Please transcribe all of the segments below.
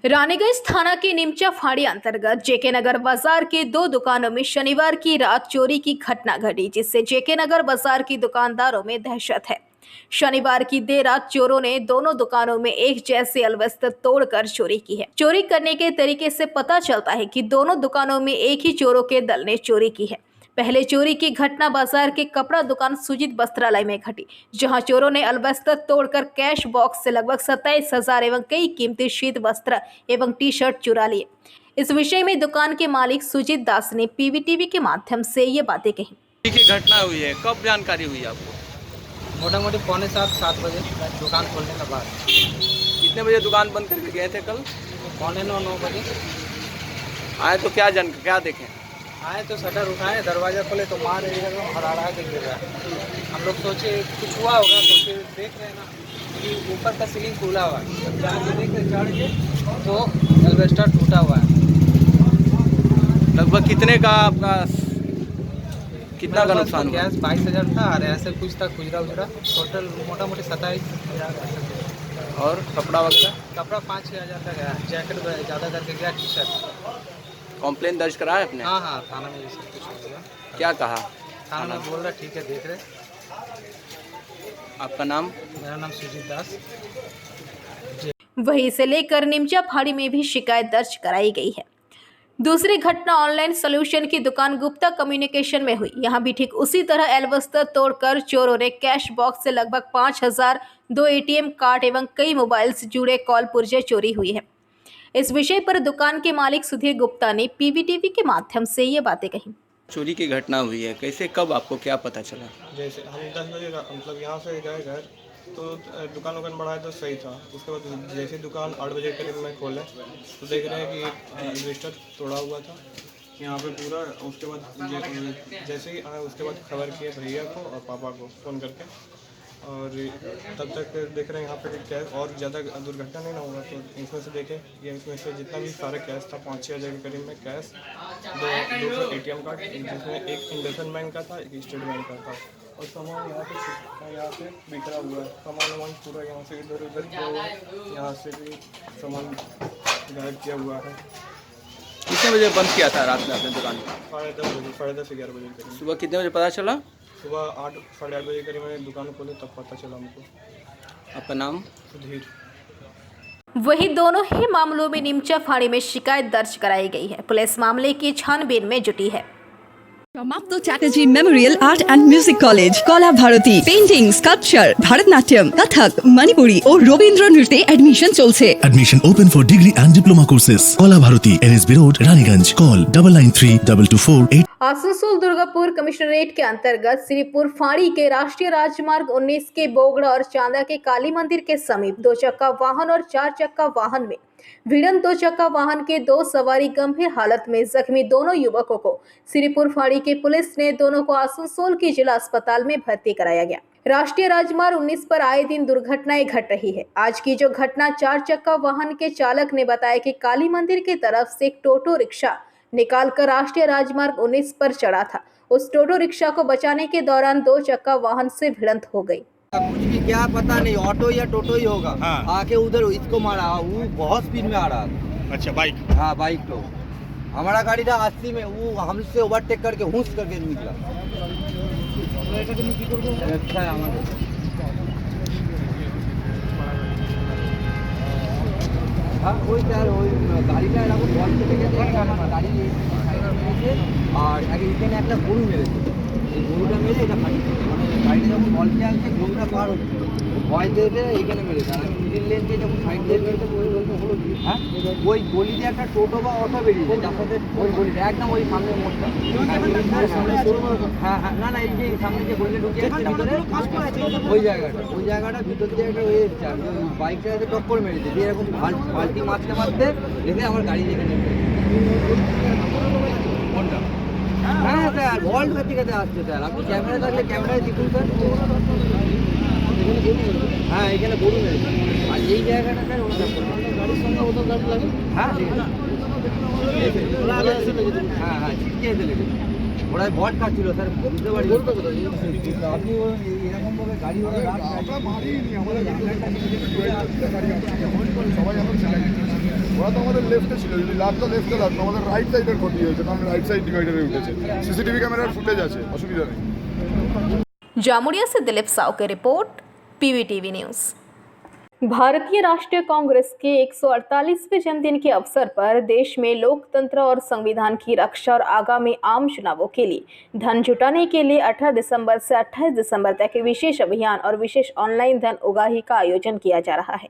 रानीगंज थाना के निमचा फाड़ी अंतर्गत जेके नगर बाजार के दो दुकानों में शनिवार की रात चोरी की घटना घटी, जिससे जेके नगर बाजार की दुकानदारों में दहशत है। शनिवार की देर रात चोरों ने दोनों दुकानों में एक जैसे अलवस्त्र तोड़कर चोरी की है। चोरी करने के तरीके से पता चलता है कि दोनों दुकानों में एक ही चोरों के दल ने चोरी की है। पहले चोरी की घटना बाजार के कपड़ा दुकान सुजीत वस्त्रालय में घटी, जहां चोरों ने अलवस्त्र तोड़कर कैश बॉक्स से लगभग 27,000 एवं कई कीमती शीत वस्त्र एवं टी शर्ट चुरा लिए। इस विषय में दुकान के मालिक सुजीत दास ने पीवीटीवी के माध्यम से ये बातें कही। की घटना हुई है, कब जानकारी हुई आपको? मोटा मोटी पौने 7 बजे दुकान खोलने के बाद। कितने बजे दुकान बंद करके गए थे कल? पौने 9 बजे आए तो क्या देखें? आए तो शटर उठाए, दरवाज़ा खोले तो मार हराड़ा के गिर रहा है। हम लोग सोचे कुछ हुआ होगा, तो फिर देख रहे हैं ना कि ऊपर का सीलिंग खुला हुआ है। जब जाके देख रहे चढ़ के तो एल्वेस्टर टूटा हुआ है। लगभग कितने का आपका कितना का नुकसान हुआ? गैस 22,000 था और ऐसे कुछ था खुजरा उजरा, टोटल मोटा मोटी 27,000। और कपड़ा वगैरह? कपड़ा 5-6 हज़ार का गया, जैकेट ज़्यादा करके गया, टी शर्ट। कंप्लेन दर्ज कराया आपने? हाँ, थाना में ये सब कुछ हो गया। क्या कहा थाना में? बोल रहा ठीक है, देख रहे। आपका नाम? मेरा नाम सुजीत दास। वहीं से लेकर निमचा फाड़ी में भी शिकायत दर्ज कराई गई है। दूसरी घटना ऑनलाइन सोल्यूशन की दुकान गुप्ता कम्युनिकेशन में हुई। यहां भी ठीक उसी तरह एल्वस्त्र तोड़कर चोरों ने कैश बॉक्स से लगभग 5,000, 2 एटीएम कार्ड एवं कई मोबाइल से जुड़े कॉल पुर्जे चोरी हुई है। इस विषय पर दुकान के मालिक सुधीर गुप्ता ने पीवीटीवी के माध्यम से ये बातें कही। चोरी की घटना हुई है, कैसे, कब, आपको क्या पता चला? जैसे हम 10 बजे मतलब यहाँ से गए घर, तो दुकान बढ़ाए तो सही था। उसके बाद जैसे दुकान 8 बजे करीब में खोले तो देख रहे हैं कि एल्वेस्टर तोड़ा हुआ था यहाँ पे पूरा। उसके बाद जैसे ही आए उसके बाद खबर किए भैया को और पापा को फ़ोन करके, और तब तक देख रहे हैं यहाँ पे कैश और ज़्यादा दुर्घटना नहीं ना होगा। तो इसमें से देखें ये इसमें से जितना भी सारा कैश था 5-6 हज़ार के करीब में कैश, 2 ATM कार्ड, जिसमें एक इंडसन बैंक का था, एक स्टेट बैंक का था। और सामान यहाँ से बिखरा हुआ है। सामान पूरा यहाँ से इधर उधर किया हुआ है, यहाँ से भी सामान गायब किया हुआ है। कितने बजे बंद किया था रात में आपने दुकान? 10:30 11 बजे करीब। सुबह कितने बजे पता चला? सुबह 8 साढ़े 8 बजे करीब मैंने दुकान खोले तब पता चला हमको। आपका नाम? सुधीर। वही दोनों ही मामलों में निमचा फाड़ी में शिकायत दर्ज कराई गई है। पुलिस मामले की छानबीन में जुटी है। समाप्त Chatterjee memorial art and music college कला भारती पेंटिंग स्काल्पचार भारतनाट्यम कथक मणिपुरी और रवींद्र नृत्ये admission चलছে। Admission open for degree and diploma courses. Kala Bharati, NSB Road, Raniganj. Call 993224 Asansol Durgapur commissionerate के अंतर्गत श्रीपुर फाड़ी के राष्ट्रीय राजमार्ग 19 के बोगड़ा और चांदा के काली मंदिर के समीप 2 चक्का वाहन और 4 चक्का वाहन में भिड़ंत 2 चक्का वाहन के 2 सवारी गंभीर हालत में जख्मी दोनों युवकों को श्रीपुर फाड़ी के पुलिस ने दोनों को आसनसोल के जिला अस्पताल में भर्ती कराया गया। राष्ट्रीय राजमार्ग 19 पर आए दिन दुर्घटनाएं घट रही है। आज की जो घटना 4 चक्का वाहन के चालक ने बताया कि काली मंदिर की तरफ से एक टोटो रिक्शा निकालकर राष्ट्रीय राजमार्ग 19 पर चढ़ा था। उस टोटो रिक्शा को बचाने के दौरान 2 चक्का वाहन से भिड़ंत हो गई। कुछ भी क्या पता नहीं, ऑटो या टोटो ही होगा। हाँ। आके उधर इसको मारा, वो बहुत स्पीड में आ रहा था। अच्छा, बाइक? हाँ, बाइक। तो हमारा गाड़ी था 80 में, वो हमसे ओवरटेक करके हुस करके निकला। अच्छा है हमारे। हाँ, वही क्या गाड़ी का बॉल से लेके गाड़ी और आगे इतने একটা গরু মেরেছে। এই গরুটা মেরে এটা ফাটি মানে গাড়িটা যখন বল কে আসছে গরুটা পার হচ্ছে ভয় দিয়ে এইখানে মেরেছে। আর মিডিল লেন দিয়ে যখন সাইড দিয়ে মেরেছে হ্যাঁ ওই গলিতে একটা টোটো বা অটো বেরিয়েছে, যার সাথে ওই গলিতে একদম ওই সামনে মোড়টা। হ্যাঁ হ্যাঁ, না না, এই যে সামনে যে গলিতে ঢুকে যাচ্ছে ভিতরে ওই জায়গাটা ভিতর দিয়ে একটা হয়ে যাচ্ছে। বাইকটাতে টক্কর মেরেছে দিয়ে এরকম বালতি মারতে মারতে দেখে আমার গাড়ি যেখানে হ্যাঁ স্যার ওয়ার্ল্ড থেকে আসছে স্যার। আপনি ক্যামেরা থাকলে ক্যামেরায় দেখুন স্যার। হ্যাঁ, এখানে গরু মেরেছে। আর এই জায়গাটা স্যার গাড়ির সঙ্গে ওদের গাড়ি লাগে। হ্যাঁ ঠিক আছে, হ্যাঁ হ্যাঁ, ছিটকে এসে লেগেছে। ওরা বট কাটছিল স্যার, বুঝতে পারি আপনি এরকম ভাবে গাড়ি ওরা সবাই এখন ছেড়ে গেছে। ওরা তো আমাদের লেফটে ছিল, যদি লাগতো লেফটে লাগতো, আমাদের রাইট সাইডের ক্ষতি হয়েছে, কারণ রাইট সাইড ডিভাইডারে উঠেছে। সিসিটিভি ক্যামেরার ফুটেজ আছে, অসুবিধা নেই। जामुड़िया से दिलीप साव की रिपोर्ट, पीवीटीवी न्यूज़। भारतीय राष्ट्रीय कांग्रेस के 148वें जन्मदिन के अवसर पर देश में लोकतंत्र और संविधान की रक्षा और आगामी आम चुनावों के लिए धन जुटाने के लिए 18 दिसंबर से 28 दिसंबर तक विशेष अभियान और विशेष ऑनलाइन धन उगाही का आयोजन किया जा रहा है।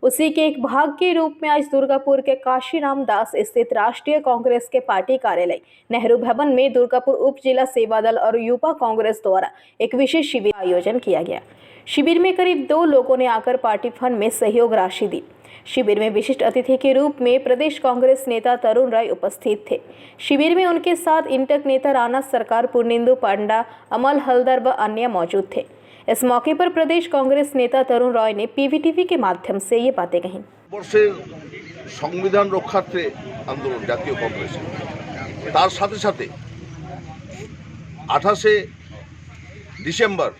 उसी के एक भाग के रूप में आज दुर्गापुर के काशीराम दास स्थित राष्ट्रीय कांग्रेस के पार्टी कार्यालय नेहरू भवन में दुर्गापुर उप जिला सेवा दल और युवा कांग्रेस द्वारा एक विशेष शिविर का आयोजन किया गया। शिविर में करीब 2 लोगों ने आकर पार्टी फंड में सहयोग राशि दी। शिविर में विशिष्ट अतिथि के रूप में प्रदेश कांग्रेस नेता तरुण राय उपस्थित थे। शिविर में उनके साथ इंटक नेता राणा सरकार, पूर्णेंदु पांडा, अमल हलदर व अन्य मौजूद थे। इस मौके पर प्रदेश कांग्रेस नेता तरुण रॉय ने पीवीटीवी के माध्यम से ये बातें कहीं। ভারতবর্ষের সংবিধান রক্ষার্থে আন্দোলন জাতীয় কংগ্রেসের, তার সাথে সাথে 28শে ডিসেম্বর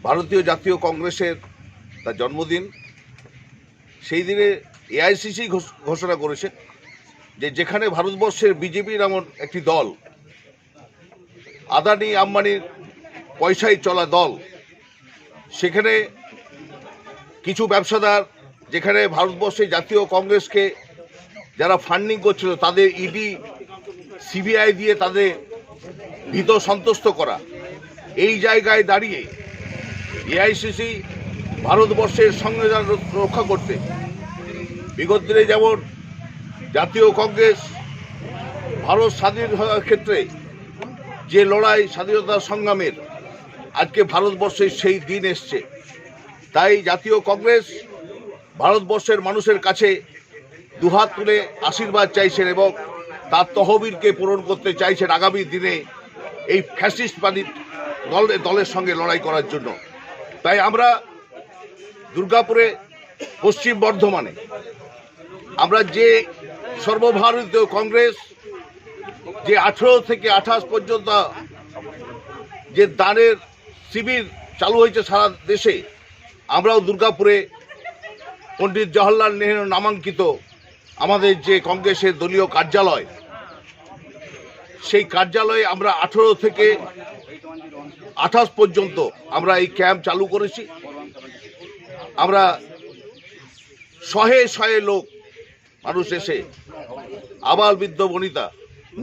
ভারতীয় জাতীয় কংগ্রেসের তার জন্মদিন। সেই দিনে এআইসিসি ঘোষণা করেছে যে যেখানে ভারতবর্ষের বিজেপি নামক একটি দল, আদানি আম্বানির পয়সায় চলা দল, সেখানে কিছু ব্যবসাদার যেখানে ভারতবর্ষে জাতীয় কংগ্রেসকে যারা ফান্ডিং করছিল তাদের ইডি সিবিআই দিয়ে তাদের ভীত সন্তুষ্ট করা, এই জায়গায় দাঁড়িয়ে এআইসিসি ভারতবর্ষের সংবিধান রক্ষা করতে বিগত দিনে যেমন জাতীয় কংগ্রেস ভারত স্বাধীন হওয়ার ক্ষেত্রে যে লড়াই, স্বাধীনতা সংগ্রামের, আজকে ভারতবর্ষে সেই দিন এসছে। তাই জাতীয় কংগ্রেস ভারতবর্ষের মানুষের কাছে দুহাত তুলে আশীর্বাদ চাইছেন এবং তার তহবিলকে পূরণ করতে চাইছেন আগামী দিনে এই ফ্যাসিস্টবাদী দলের সঙ্গে লড়াই করার জন্য। তাই আমরা দুর্গাপুরে, পশ্চিম বর্ধমানে আমরা যে সর্বভারতীয় কংগ্রেস যে 18 থেকে 28 পর্যন্ত যে দানের শিবির চালু হয়েছে সারা দেশে, আমরাও দুর্গাপুরে পণ্ডিত জওহরলাল নেহরু নামাঙ্কিত আমাদের যে কংগ্রেসের দলীয় কার্যালয়, সেই কার্যালয়ে আমরা 18 থেকে 28 পর্যন্ত আমরা এই ক্যাম্প চালু করেছি। আমরা শহে শহে লোক মানুষ এসে আবাল বৃদ্ধ বনিতা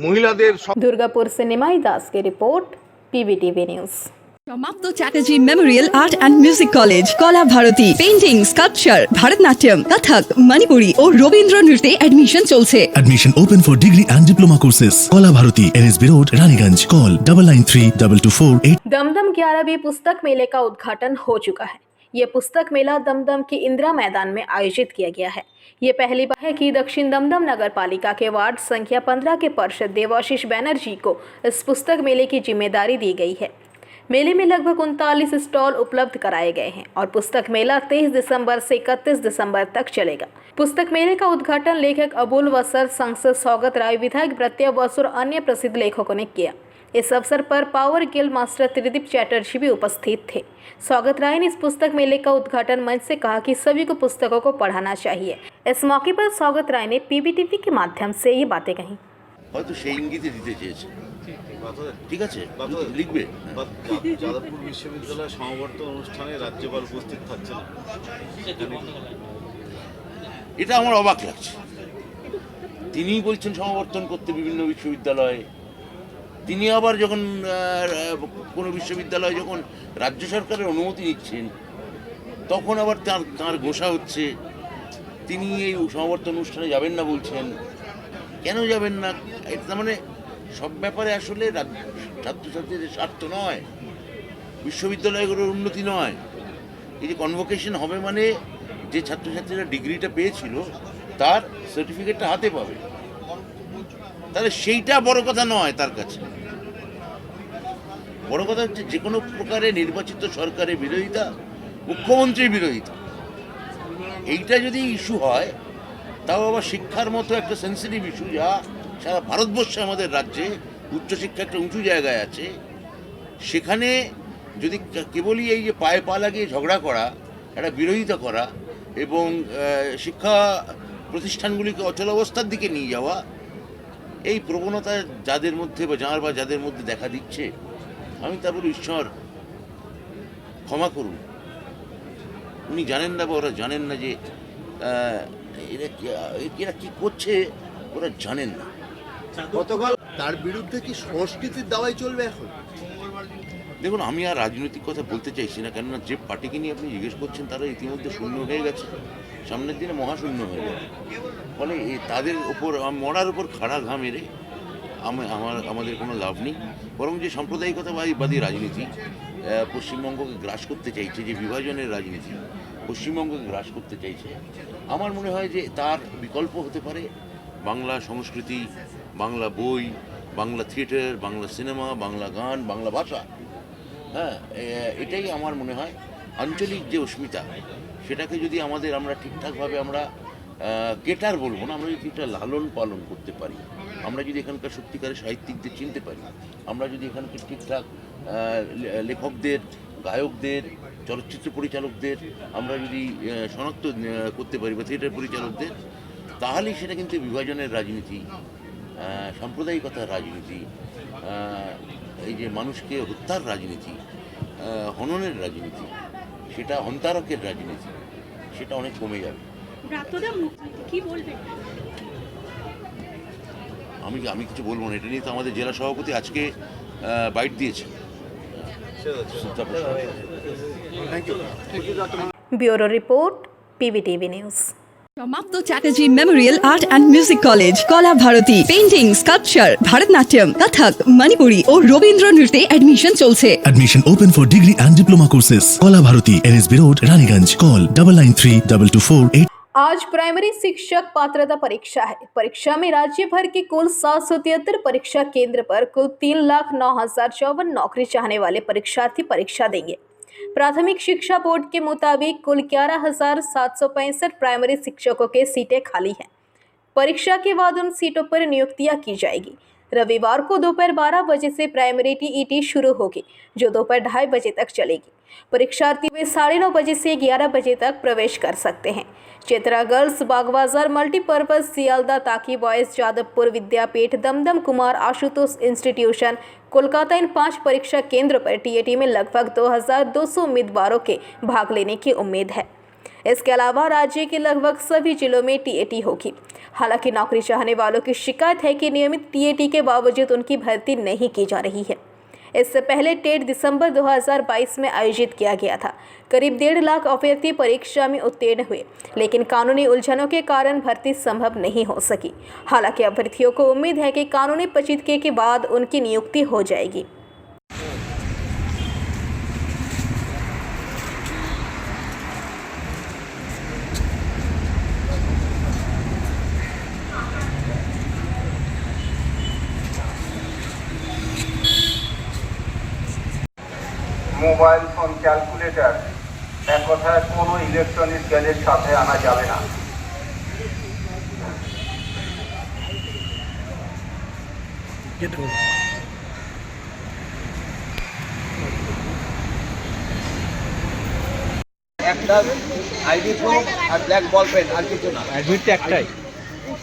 মহিলাদের दुर्गापुर से निमाई दास की रिपोर्ट, पीवीटीवी न्यूज़। সমাপ্ত Chatterjee memorial art and music college, Kala Bharati, painting, sculpture, Bharatanatyam, Kathak, Manipuri ও রবীন্দ্র নৃত্যে অ্যাডমিশন চলছে। Admission open for degree and diploma courses. Kola Bharati, NSB Road, Raniganj. Call 993224 Dumdum 11वीं पुस्तक मेले का उद्घाटन हो चुका है। ये पुस्तक मेला दमदम के इंदिरा मैदान में आयोजित किया गया है। ये पहली बार है कि दक्षिण दमदम नगर पालिका के वार्ड संख्या 15 के पार्षद देवाशीष बैनर्जी को इस पुस्तक मेले की जिम्मेदारी दी गई है। मेले में लगभग 39 स्टॉल उपलब्ध कराए गए हैं और पुस्तक मेला 23 दिसंबर से 31 दिसंबर तक चलेगा। पुस्तक मेले का उद्घाटन लेखक अबुल वसर, सांसद सौगत राय, विधायक प्रत्यय बसु और अन्य प्रसिद्ध लेखकों ने किया। इस अवसर पर power guild master Tridip Chatterjee भी उपस्थित थे। सौगत राय ने इस पुस्तक मेले का उद्घाटन मंच से कहा कि सभी को पुस्तकों को पढ़ाना चाहिए। इस मौके पर सौगत राय ने पीवीटीवी के माध्यम से ये बातें कहीं। হয়তো সেই ইঙ্গিতে দিতে চেয়েছে। ঠিক আছে, লিখবে। যাদবপুর বিশ্ববিদ্যালয় সমাবর্তন অনুষ্ঠানে রাজ্যপাল উপস্থিত থাকছেন, এটা আমার অবাক লাগছে। তিনিই বলছেন সমাবর্তন করতে বিভিন্ন বিশ্ববিদ্যালয়ে। তিনি আবার যখন কোনো বিশ্ববিদ্যালয়ে যখন রাজ্য সরকারের অনুমতি নিচ্ছেন, তখন আবার তাঁর ঘোষা হচ্ছে তিনি এই সমাবর্তন অনুষ্ঠানে যাবেন না বলছেন। কেন যাবেন না? এটা মানে সব ব্যাপারে আসলে ছাত্রছাত্রীদের স্বার্থ নয়, বিশ্ববিদ্যালয়গুলোর উন্নতি নয়। এই যে কনভোকেশন হবে মানে যে ছাত্রছাত্রীরা ডিগ্রিটা পেয়েছিল তার সার্টিফিকেটটা হাতে পাবে, তাহলে সেইটা বড় কথা নয় তার কাছে। বড় কথা হচ্ছে যে কোনো প্রকারে নির্বাচিত সরকারের বিরোধিতা, মুখ্যমন্ত্রীর বিরোধিতা, এইটা যদি ইস্যু হয়, তাও আবার শিক্ষার মতো একটা সেন্সিটিভ ইস্যু যা সারা ভারতবর্ষে আমাদের রাজ্যে উচ্চশিক্ষা একটা উঁচু জায়গায় আছে, সেখানে যদি কেবলই এই যে পায়ে পা লাগিয়ে ঝগড়া করা, একটা বিরোধিতা করা এবং শিক্ষা প্রতিষ্ঠানগুলিকে অচলাবস্থার দিকে নিয়ে যাওয়া, এই প্রবণতা যাদের মধ্যে বা যাদের মধ্যে দেখা দিচ্ছে, আমি তা বলি ঈশ্বর ক্ষমা করুন। উনি জানেন না বা ওরা জানেন না যে এরা কি করছে, ওরা জানেন না। গতকাল তার বিরুদ্ধে কি সংস্কৃতির দাওয়াই চলবে এখন? দেখুন, আমি আর রাজনৈতিক কথা বলতে চাইছি না, কেননা যে পার্টিকে নিয়ে আপনি জিজ্ঞেস করছেন তারা ইতিমধ্যে শূন্য হয়ে গেছে, সামনের দিনে মহাশূন্য হয়ে যাবে। ফলে তাদের ওপর মরার উপর খাড়া ঘা মেরে আমাদের কোনো লাভ নেই। বরং যে সাম্প্রদায়িকতাবাদী রাজনীতি পশ্চিমবঙ্গকে গ্রাস করতে চাইছে, যে বিভাজনের রাজনীতি পশ্চিমবঙ্গকে গ্রাস করতে চাইছে, আমার মনে হয় যে তার বিকল্প হতে পারে বাংলা সংস্কৃতি, বাংলা বই, বাংলা থিয়েটার, বাংলা সিনেমা, বাংলা গান, বাংলা ভাষা। হ্যাঁ, এটাই আমার মনে হয় আঞ্চলিক যে অস্মিতা, সেটাকে যদি আমরা ঠিকঠাকভাবে কেটার বলবো না, আমরা যদি এটা লালন পালন করতে পারি, আমরা যদি এখানকার সত্যিকারের সাহিত্যিকদের চিনতে পারি, আমরা যদি এখানকার ঠিকঠাক লেখকদের, গায়কদের, চলচ্চিত্র পরিচালকদের আমরা যদি শনাক্ত করতে পারি বা থিয়েটার পরিচালকদের, তাহলেই সেটা কিন্তু বিভাজনের রাজনীতি, সাম্প্রদায়িকতার রাজনীতি, এই যে মানুষকে হত্যার রাজনীতি, হননের রাজনীতি, সেটা হন্তারকের রাজনীতি, সেটা অনেক কমে যাবে। আমি কিছু বলবো না, এটা নিয়ে তো আমাদের জেলা সভাপতি আজকে বাইট দিয়েছে। Bureau report, PVTV news. সমাপ্ত Chatterjee memorial art and music college, Kala Bharati, painting, sculpture, Bharatanatyam, Kathak, Manipuri ও রবীন্দ্র নৃত্যে অ্যাডমিশন চলছে। Admission open for degree and diploma courses. Kola Bharati, NSB Road, Raniganj. Call 993224 आज प्राइमरी शिक्षक पात्रता परीक्षा है। परीक्षा में राज्य भर के कुल 773 परीक्षा केंद्र पर कुल 3,09,054 नौकरी चाहने वाले परीक्षार्थी परीक्षा देंगे। प्राथमिक शिक्षा बोर्ड के मुताबिक कुल 11,765 प्राइमरी शिक्षकों के सीटें खाली हैं। परीक्षा के बाद उन सीटों पर नियुक्तियां की जाएगी। रविवार को दोपहर 12 बजे से प्राइमरी TET शुरू होगी, जो दोपहर 2:30 बजे तक चलेगी। परीक्षार्थी वे 9:30 बजे से 11 बजे तक प्रवेश कर सकते हैं। चेतरा गर्ल्स, बागबाजार, मल्टीपर्पज, सियालदा, ताकी बॉयज, जादवपुर विद्यापीठ, दमदम कुमार आशुतोष इंस्टीट्यूशन, कोलकाता, इन 5 परीक्षा केंद्र पर TET में लगभग 2,200 उम्मीदवारों के भाग लेने की उम्मीद है। इसके अलावा राज्य के लगभग सभी जिलों में TET होगी। हालांकि नौकरी चाहने वालों की शिकायत है कि नियमित TET के बावजूद उनकी भर्ती नहीं की जा रही है। इससे पहले टेट दिसंबर 2022 में आयोजित किया गया था। करीब 1.5 लाख अभ्यर्थी परीक्षा में उत्तीर्ण हुए, लेकिन कानूनी उलझनों के कारण भर्ती संभव नहीं हो सकी। हालांकि अभ्यर्थियों को उम्मीद है कि कानूनी पेचीदगी के बाद उनकी नियुक्ति हो जाएगी। মোবাইল ফোন, ক্যালকুলেটর, এক কথায় কোনো ইলেকট্রনিক গ্যাজেট সাথে আনা যাবে না। একটা আইডি প্রুফ আর ব্ল্যাক বল পেন, আর কিছু না। অ্যাডমিট একটাই,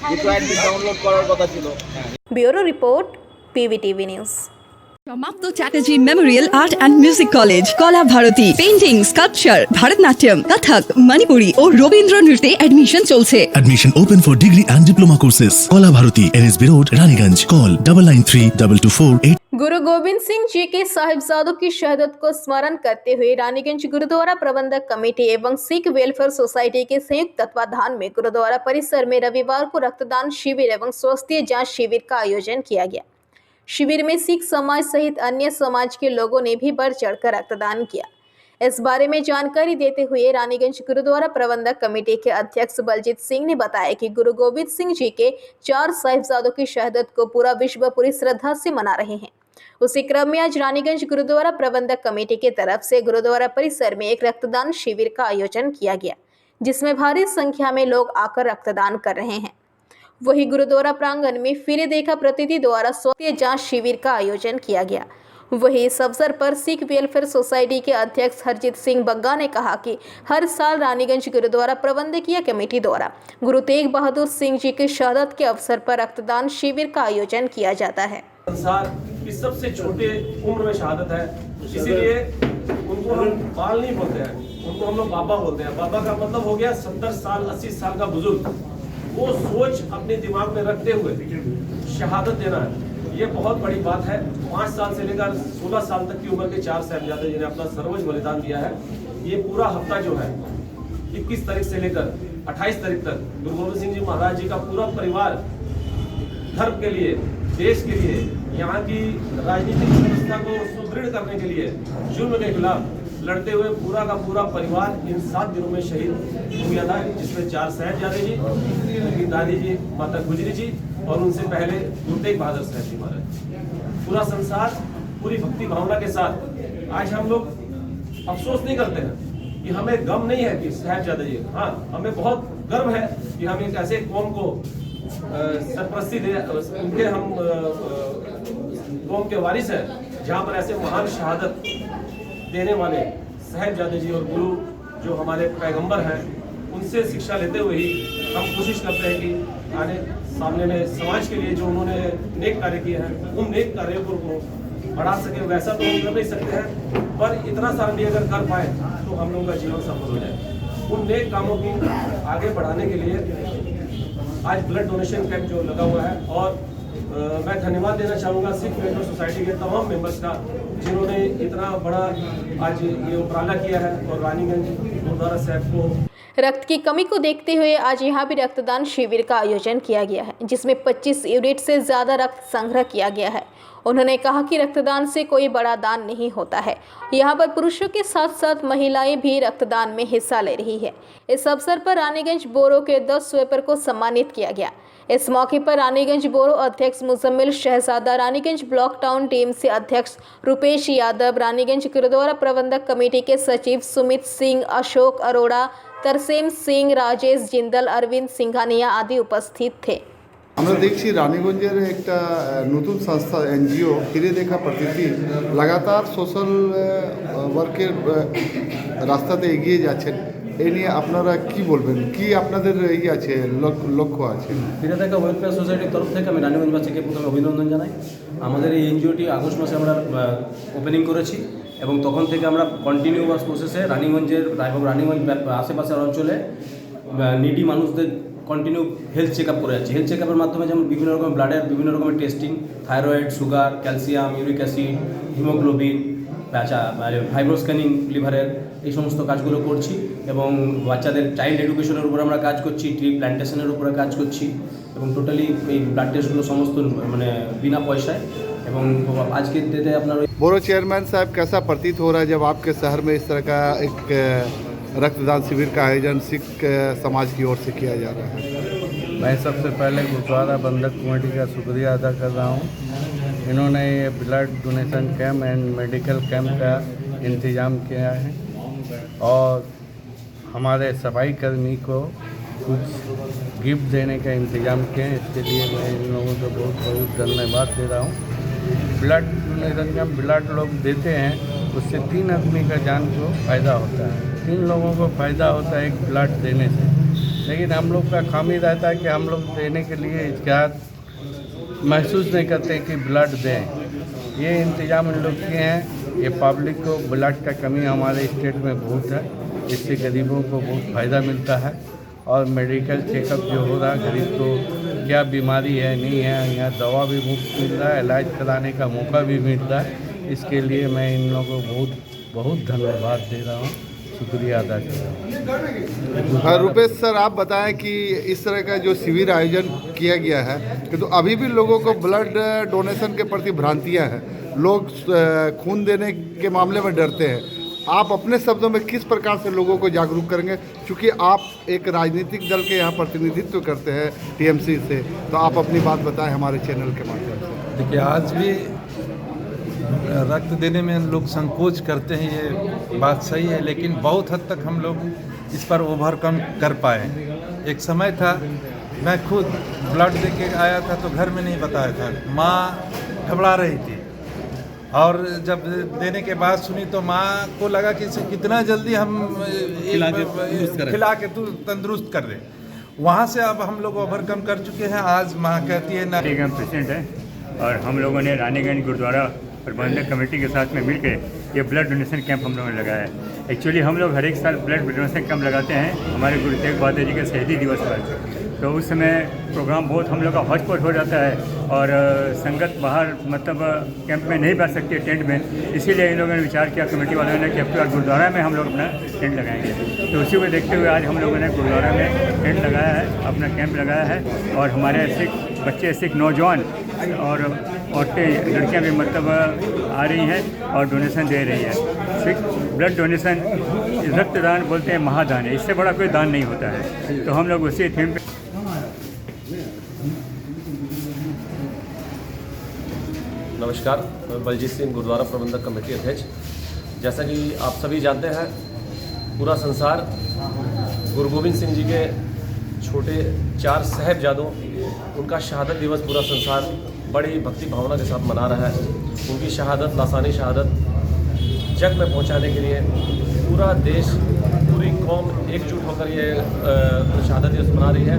দুটো অ্যাডমিট ডাউনলোড করার কথা ছিল। Bureau report, PVTV news. সমাপ্ত Chatterjee memorial art and music college, Kala Bharati, painting, sculpture, Bharatanatyam, Kathak, Manipuri ও রবীন্দ্র নৃত্যে অ্যাডমিশন চলছে। Admission open for degree and diploma courses. Kola Bharati, NSB Road, Raniganj. Call 993224 गुरु गोविंद सिंह जी के साहिबजादों की शहादत को स्मरण करते हुए रानीगंज गुरुद्वारा प्रबंधक कमेटी एवं सिख वेलफेयर सोसाइटी के संयुक्त तत्वाधान में गुरुद्वारा परिसर में रविवार को रक्तदान शिविर एवं स्वास्थ्य जांच शिविर का आयोजन किया गया। शिविर में सिख समाज सहित अन्य समाज के लोगों ने भी बढ़ चढ़कर रक्तदान किया। इस बारे में जानकारी देते हुए रानीगंज गुरुद्वारा प्रबंधक कमेटी के अध्यक्ष बलजीत सिंह ने बताया कि गुरु गोविंद सिंह जी के 4 साहिबजादों की शहादत को पूरा विश्व पूरी श्रद्धा से मना रहे हैं। उसी क्रम में आज रानीगंज गुरुद्वारा प्रबंधक कमेटी की तरफ से गुरुद्वारा परिसर में एक रक्तदान शिविर का आयोजन किया गया, जिसमें भारी संख्या में लोग आकर रक्तदान कर रहे हैं। वही गुरुद्वारा प्रांगण में फिर देखा प्रतिनिधि द्वारा स्वास्थ्य जांच शिविर का आयोजन किया गया। वही इस अवसर पर सिख वेलफेयर सोसाइटी के अध्यक्ष हरजीत सिंह बग्गा ने कहा कि हर साल रानीगंज गुरुद्वारा प्रबंधकीय कमेटी द्वारा गुरु तेग बहादुर सिंह जी की शहादत के अवसर पर रक्तदान शिविर का आयोजन किया जाता है। संसार की सबसे छोटे उम्र में शहादत है, इसीलिए उनको हम बाल नहीं बोलते हैं, उनको हम लोग बाबा बोलते हैं। बाबा का मतलब हो गया 70 साल 80 साल का बुजुर्ग। वो सोच अपने दिमाग में रखते हुए शहादत देना है, ये बहुत बड़ी बात है। 5 साल से लेकर 16 साल तक की उम्र के 4 साहिबजादे जिन्हें अपना सर्वोच्च बलिदान दिया है। ये पूरा हफ्ता जो है 21 तारीख से लेकर 28 तारीख तक गुरु गोविंद सिंह जी महाराज जी का पूरा परिवार धर्म के लिए, देश के लिए, यहाँ की राजनीतिक व्यवस्था को सुदृढ़ करने के लिए जुल्म के खिलाफ लड़ते हुए पूरा का पूरा परिवार इन 7 दिनों में शहीद हो गया था, जिसमें 4 साहिबजादे जी, उनकी दादी जी माता गुजरी जी और उनसे पहले गुरु तेग बहादुर साहब जी महाराज। पूरा संसार पूरी भक्ति भावना के साथ आज हम लोग अफसोस नहीं करते हैं कि हमें गम नहीं है कि साहिबजादे जी, हाँ हमें बहुत गर्व है कि हम एक ऐसे कौम को सरपरस्ती दे, उनके हम कौम के वारिस हैं जहाँ पर ऐसे महान शहादत देने वाले साहिबजादे जी और गुरु जो हमारे पैगंबर हैं उनसे शिक्षा लेते हुए ही हम कोशिश करते हैं कि आने सामने में समाज के लिए जो उन्होंने नेक कार्य किए हैं उन नेक कार्यों को बढ़ा सके। वैसा तो हम कर नहीं सकते हैं, पर इतना सारा भी अगर कर पाए तो हम लोगों का जीवन सफल हो जाए। उन नेक कामों की आगे बढ़ाने के लिए आज ब्लड डोनेशन कैंप जो लगा हुआ है, और मैं धन्यवाद देना चाहूँगा सिख वेलफेयर सोसाइटी के तमाम मेंबर्स का जिन्होंने इतना बड़ा आज ये उपराला किया है और रानीगंज गुरुद्वारा साहब को रक्त की कमी को देखते हुए आज यहाँ भी रक्तदान शिविर का आयोजन किया गया है, जिसमें 25 यूनिट से ज़्यादा रक्त संग्रह किया गया है। उन्होंने कहा कि रक्तदान से कोई बड़ा दान नहीं होता है, यहाँ पर पुरुषों के साथ साथ महिलाएं भी रक्तदान में हिस्सा ले रही है। इस अवसर पर रानीगंज बोरो के 10 स्वीपर को सम्मानित किया गया। इस मौके पर रानीगंज बोरो अध्यक्ष मुजम्मिल शहजादा, रानीगंज ब्लॉक टाउन टीम से अध्यक्ष रुपेश यादव, रानीगंज गुरुद्वारा प्रबंधक कमेटी के सचिव सुमित सिंह, अशोक अरोड़ा, तरसेम सिंह, राजेश जिंदल, अरविंद सिंघानिया आदि उपस्थित थे। আমরা দেখছি রানীগঞ্জের একটা নতুন সংস্থা এনজিও ফিরে দেখা প্রতিটি লাগাতার সোশ্যাল ওয়ার্কের রাস্তাতে এগিয়ে যাচ্ছেন। এই নিয়ে আপনারা কি বলবেন, কি আপনাদের আছে লক্ষ্য আছে? ফিরে দেখা ওয়েলফেয়ার সোসাইটির তরফ থেকে আমি রানীগঞ্জবাসীকে প্রথমে অভিনন্দন জানাই। আমাদের এই এনজিওটি আগস্ট মাসে আমরা ওপেনিং করেছি এবং তখন থেকে আমরা কন্টিনিউয়াস প্রসেসে রানীগঞ্জের এবং রানীগঞ্জ আশেপাশের অঞ্চলে নিডি মানুষদের কন্টিনিউ হেলথ চেক আপ করে যাচ্ছি। হেলথ চেক আপের মাধ্যমে যেমন বিভিন্ন রকম ব্লাডের বিভিন্ন রকমের testing, thyroid, sugar, calcium, uric acid, haemoglobin, fibro scanning লিভারের, এই সমস্ত কাজগুলো করছি এবং বাচ্চাদের চাইল্ড এডুকেশনের উপর আমরা কাজ করছি, ট্রি প্ল্যান্টেশনের উপরে কাজ করছি এবং টোটালি এই ব্লাড টেস্টগুলো সমস্ত মানে বিনা পয়সায়। এবং আজকের ডেটে আপনার बोरो चेयरमैन साहब, कैसा प्रतीत हो रहा है जब आपके शहर में इस तरह का एक रक्तदान शिविर का आयोजन सिख समाज की ओर से किया जा रहा है? मैं सबसे पहले गुरुद्वारा बंधक कमेटी का शुक्रिया अदा कर रहा हूँ। इन्होंने ये blood donation camp and medical camp का इंतज़ाम किया है और हमारे सफाई कर्मी को कुछ गिफ्ट देने का इंतज़ाम किए हैं। इसके लिए मैं इन लोगों को बहुत बहुत धन्यवाद दे रहा हूँ। ब्लड डोनेशन कैंप ब्लड लोग देते हैं, उससे 3 आदमी का जान को फ़ायदा होता है, 3 लोगों को फ़ायदा होता है एक ब्लड देने से। लेकिन हम लोग का खामी रहता है कि हम लोग देने के लिए हिचकिचाहट महसूस नहीं करते कि ब्लड दें। ये इंतज़ाम इन लोग किए हैं। ये पब्लिक को ब्लड का कमी हमारे स्टेट में बहुत है, इससे गरीबों को बहुत फ़ायदा मिलता है और मेडिकल चेकअप जो हो रहा है गरीब को क्या बीमारी है नहीं है, यहाँ दवा भी मुफ्त मिल रहा है, इलाज कराने का मौका भी मिल रहा है। इसके लिए मैं इन लोगों को बहुत बहुत धन्यवाद दे रहा हूँ, शुक्रिया अदा कर रहा हूँ। रुपेश सर, आप बताएं कि इस तरह का जो शिविर आयोजन किया गया है कि तो अभी भी लोगों को ब्लड डोनेशन के प्रति भ्रांतियाँ हैं, लोग खून देने के मामले में डरते हैं। आप अपने शब्दों में किस प्रकार से लोगों को जागरूक करेंगे, क्योंकि आप एक राजनीतिक दल के यहाँ प्रतिनिधित्व करते हैं टीएमसी से, तो आप अपनी बात बताएं हमारे चैनल के माध्यम से। देखिए, आज भी रक्त देने में लोग संकोच करते हैं, ये बात सही है, लेकिन बहुत हद तक हम लोग इस पर ओवरकम कर पाए। एक समय था मैं खुद ब्लड दे के आया था तो घर में नहीं बताया था, माँ घबरा रही थी और जब देने के बाद सुनी तो माँ को लगा कि इसे कितना जल्दी हम खिला के तंदुरुस्त कर दें। वहाँ से अब हम लोग ओवरकम कर चुके हैं। आज माँ कहती है ना, प्रेसिडेंट है और हम लोगों ने रानीगंज गुरुद्वारा प्रबंधक कमेटी के साथ में मिलकर ये ब्लड डोनेशन कैंप हम लोगों ने लगाया है। एक्चुअली हम लोग हर एक साल ब्लड डोनेशन कैंप लगाते हैं हमारे गुरु तेग बहादुर जी के शहीदी दिवस पर, तो उस समय प्रोग्राम बहुत हम लोग का हॉटस्पॉट हो जाता है और संगत बाहर मतलब कैंप में नहीं बैठ सकती टेंट में, इसीलिए इन लोगों ने विचार किया कमेटी वालों ने कि अब तो गुरुद्वारा में हम लोग अपना टेंट लगाएंगे। तो उसी को देखते हुए आज हम लोगों ने गुरुद्वारा में टेंट लगाया है, अपना कैंप लगाया है और हमारे सिख बच्चे सिख नौजवान और औरतें लड़कियां भी मतलब आ रही हैं और डोनेशन दे रही है। सिख ब्लड डोनेशन रक्तदान बोलते हैं महादान है, इससे बड़ा कोई दान नहीं होता है। तो हम लोग उसी थीम पे नमस्कार, मैं बलजीत सिंह गुरुद्वारा प्रबंधक कमेटी अध्यक्ष। जैसा कि आप सभी जानते हैं, पूरा संसार गुरु गोविंद सिंह जी के छोटे 4 साहिबजादों उनका शहादत दिवस पूरा संसार बड़ी भक्ति भावना के साथ मना रहा है। उनकी शहादत, लासानी शहादत जग में पहुंचाने के लिए पूरा देश, पूरी कौम एकजुट होकर ये शहादत दिवस मना रही है।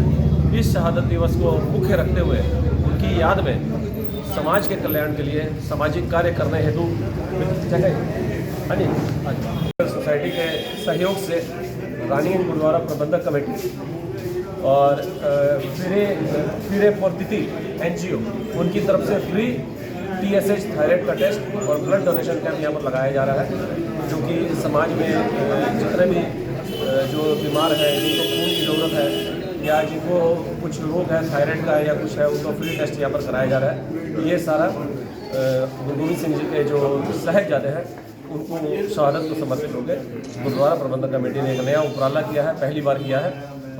इस शहादत दिवस को मुख्य रखते हुए उनकी याद में समाज के कल्याण के लिए सामाजिक कार्य करने हेतु सोसाइटी के सहयोग से रानीगंज गुरुद्वारा प्रबंधक कमेटी और फिरे पोर्तिती NGO उनकी तरफ से फ्री TSH थायराइड का टेस्ट और ब्लड डोनेशन कैंप यहाँ पर लगाया जा रहा है, जो कि समाज में जितने भी जो बीमार है, जिनको खून की ज़रूरत है या जिनको कुछ रोग है थायराइड का या कुछ है, उनको फ्री टेस्ट यहाँ पर कराया जा रहा है। ये सारा गुरु गोविंद सिंह जी के जो साहिबजादे हैं उनको शहादत को समर्पित हो गए। गुरुद्वारा प्रबंधक कमेटी ने एक नया उपराला किया है, पहली बार किया है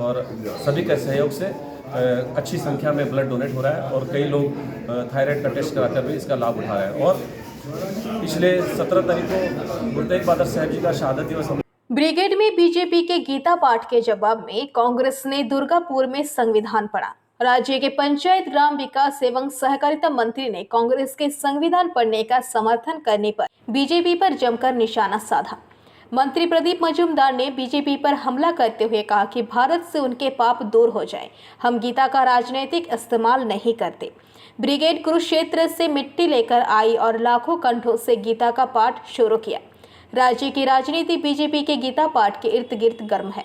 और सभी के सहयोग से अच्छी संख्या में ब्लड डोनेट हो रहा है और कई लोग थायराइड का टेस्ट कराकर भी इसका लाभ उठा रहे हैं। और पिछले 17 तारीख को गुरु तेग बहादुर साहब जी का शहादत दिवस ब्रिगेड में बीजेपी के गीता पाठ के जवाब में कांग्रेस ने दुर्गापुर में संविधान पढ़ा। राज्य के पंचायत ग्राम विकास एवं सहकारिता मंत्री ने कांग्रेस के संविधान पढ़ने का समर्थन करने पर बीजेपी पर जमकर निशाना साधा। मंत्री प्रदीप मजूमदार ने बीजेपी पर हमला करते हुए कहा कि भारत से उनके पाप दूर हो जाए, हम गीता का राजनीतिक इस्तेमाल नहीं करते। ब्रिगेड कुरुक्षेत्र से मिट्टी लेकर आई और लाखों कंठों से गीता का पाठ शुरू किया। राज्य की राजनीति बीजेपी के गीता पाठ के इर्द गिर्द गर्म है।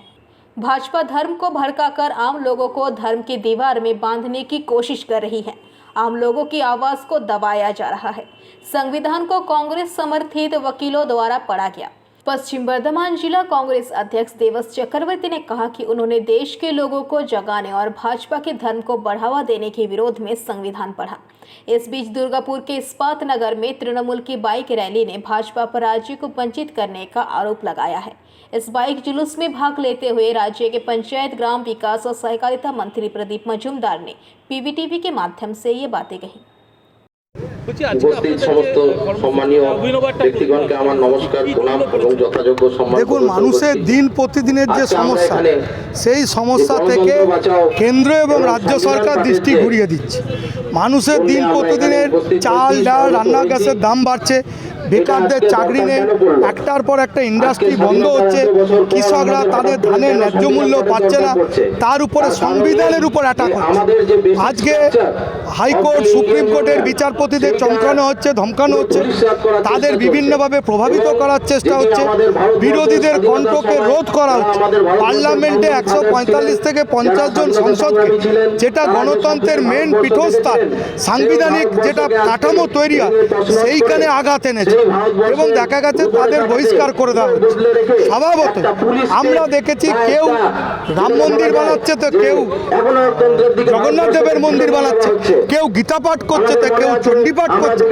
भाजपा धर्म को भड़काकर आम लोगों को धर्म की दीवार में बांधने की कोशिश कर रही है। आम लोगों की आवाज को दबाया जा रहा है। संविधान को कांग्रेस समर्थित वकीलों द्वारा पढ़ा गया। पश्चिम बर्धमान जिला कांग्रेस अध्यक्ष देवस चक्रवर्ती ने कहा कि उन्होंने देश के लोगों को जगाने और भाजपा के धर्म को बढ़ावा देने के विरोध में संविधान पढ़ा। इस बीच दुर्गापुर के इस्पात नगर में तृणमूल की बाइक रैली ने भाजपा पर राज्य को वंचित करने का आरोप लगाया है। इस बाइक जुलूस में भाग लेते हुए राज्य के पंचायत ग्राम विकास और सहकारिता मंत्री प्रदीप मजूमदार ने PVTV के माध्यम से ये बातें कही। উপস্থিত সমস্ত সম্মানীয় ব্যক্তিগণকে আমার নমস্কার, প্রণাম এবং যথাযোগ্য সম্মান। দেখুন, মানুষের দিন প্রতিদিনের যে সমস্যা, সেই সমস্যা থেকে কেন্দ্র এবং রাজ্য সরকার দৃষ্টি ঘুরিয়ে দিচ্ছে। মানুষের দিন প্রতিদিনের চাল ডাল রান্না গ্যাসের দাম বাড়ছে, বেকারদের চাকরি নেই, একটার পর একটা ইন্ডাস্ট্রি বন্ধ হচ্ছে, কৃষকরা তাদের ধানের ন্যায্য মূল্য পাচ্ছে না, তার উপরে সংবিধানের উপর অ্যাটাক হচ্ছে। আজকে হাইকোর্ট সুপ্রিম কোর্টের বিচারপতিদের চমকানো হচ্ছে, ধমকানো হচ্ছে, তাদের বিভিন্নভাবে প্রভাবিত করার চেষ্টা হচ্ছে, বিরোধীদের কণ্ঠকে রোধ করা হচ্ছে। পার্লামেন্টে 145 থেকে 50 জন সংসদকে, যেটা গণতন্ত্রের মেন পীঠস্থান, সাংবিধানিক যেটা কাঠামো তৈরি হয়, সেইখানে আঘাত এনেছে এবং দেখা গেছে তাদের বহিষ্কার করে দেওয়া হচ্ছে। স্বভাবত আমরা দেখেছি কেউ রাম মন্দির বানাচ্ছে তো কেউ জগন্নাথ দেবের মন্দির বানাচ্ছে, কেউ গীতা পাঠ করছে তো কেউ চণ্ডী পাঠ করছে।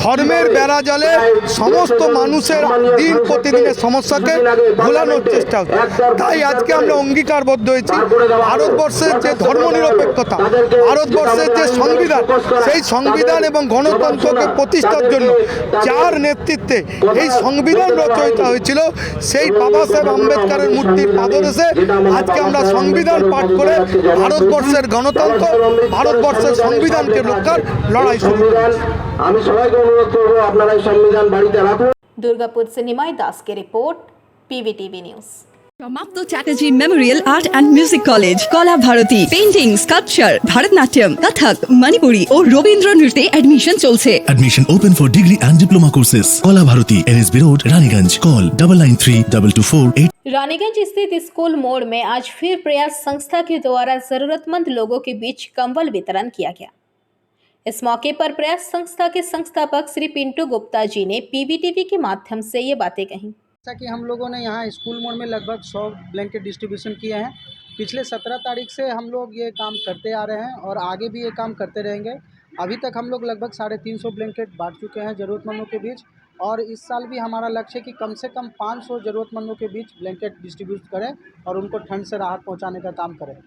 ধর্মের বেড়া জালে সমস্ত মানুষের দিন প্রতিদিনের সমস্যাকে ভোলানোর চেষ্টা হচ্ছে। তাই আজকে আমরা অঙ্গীকারবদ্ধ হয়েছি, ভারতবর্ষের যে ধর্মনিরপেক্ষতা, ভারতবর্ষের যে সংবিধান, সেই সংবিধান এবং গণতন্ত্রকে প্রতিষ্ঠার জন্য যার নেতৃত্বে এই সংবিধান রচয়িতা হয়েছিল, সেই বাবা সাহেব আম্বেদকরের মূর্তির পাদদেশে আজকে আমরা সংবিধান পাঠ করে ভারতবর্ষের গণতন্ত্র, ভারতবর্ষের সংবিধানকে রক্ষার লড়াই শুরু করেছি। আমি সবাইকে অনুরোধ করবো আপনারা এই সংবিধান বাড়িতে রাখুন। दुर्गापुर से निमाई दास की रिपोर्ट, PVTV न्यूज़। সমাপ্ত Chatterjee memorial art and music college, Kala Bharati, painting, sculpture, Bharatanatyam, Kathak, Manipuri ও রবীন্দ্র নৃত্যে অ্যাডমিশন চলছে। Admission open for degree and diploma courses. Kola Bharati, NSB Road, Raniganj. Call 993224 Raniganj स्थित स्कूल मोड़ में आज फिर प्रयास संस्था के द्वारा जरूरतमंद लोगों के बीच कंबल वितरण किया गया। इस मौके पर प्रयास संस्था के संस्थापक श्री पिंटू गुप्ता जी ने PVTV के माध्यम से ये बातें कहीं। जैसा कि हम लोगों ने यहाँ स्कूल मोड़ में लगभग 100 ब्लैंकेट डिस्ट्रीब्यूशन किए हैं। पिछले 17 तारीख से हम लोग ये काम करते आ रहे हैं और आगे भी ये काम करते रहेंगे। अभी तक हम लोग लगभग 350 ब्लैंकेट बांट चुके हैं ज़रूरतमंदों के बीच, और इस साल भी हमारा लक्ष्य है कि कम से कम 500 ज़रूरतमंदों के बीच ब्लैंकेट डिस्ट्रीब्यूट करें और उनको ठंड से राहत पहुँचाने का काम करें।